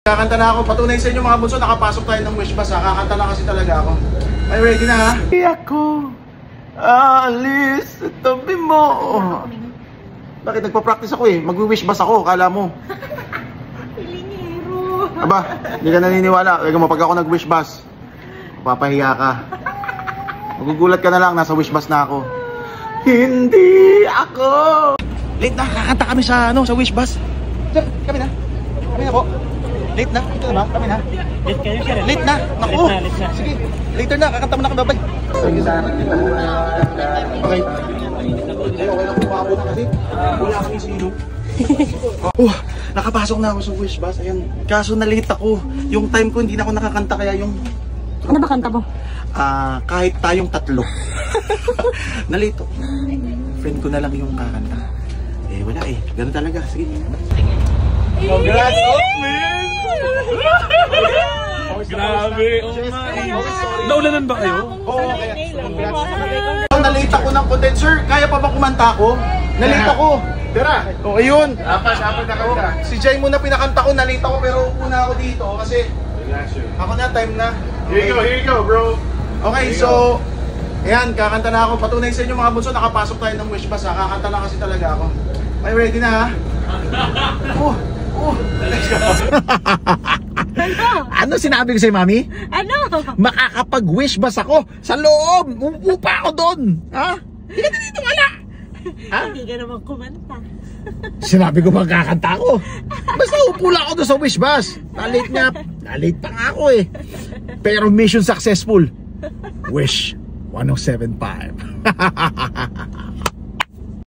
Kakanta na ako. Patunay sa inyo mga bunso, nakapasok tayo ng wish bus ha. Kakanta na kasi talaga ako. Ay, ready na ha? Hindi ako aalis sa tabi mo. Bakit nagpa-practice ako eh? Mag-wish bus ako, kala mo. Pilingero. Aba, hindi ka naniniwala. Wag mo, pag ako nag-wish bus, papahiya ka. Magugulat ka na lang, nasa wish bus na ako. Hindi ako. Late na, kakanta kami sa wish bus. Sir, kami na. Kami na po. Late na, ito na ba? Kami na. Late kayo, sir. Late na, naku. Late na. Sige, later na, kakanta mo na kami, babay. Sige sana. Okay. Okay lang po, maabot na kasi. Wala kami sino. Nakapasok na ako sa wish bus. Ayan, kaso na-late ako. Yung time ko, hindi na ako nakakanta, kaya yung... Ano ba kanta mo? Kahit tayong tatlo. Nalito. Friend ko na lang yung kakanta. Eh wala eh. Ganun talaga. Sige. Congrats! man! Grabe! Oh my! Naulanan ba kayo? Oo, kaya congrats. Nalito ako ng condenser. Kaya pa ba kumanta ako? Nalito ako. Tara. O ayun. Apat na kanta. Si Jay muna pinakanta ko. Nalito ako pero una ako dito kasi ako na, time na. Here you go, bro. Okay, so ayan, kakanta na ako. Patunay sa inyo mga bunso, nakapasok tayo ng wish bus ha. Kakanta na kasi talaga ako. Ay, ready na ha? Let's go. Ano sinabi ko sa'yo, mami? Ano? Makakapag-wish bus ako sa loob. Upa ako doon. Ha? Hindi ka dito wala. Ha? Hindi ka naman kumanta. Sinabi ko magkakanta ako. Basta upo lang ako doon sa wish bus. Nalate nga. Nalate pa nga ako eh. Pero mission successful. Wish 107.5.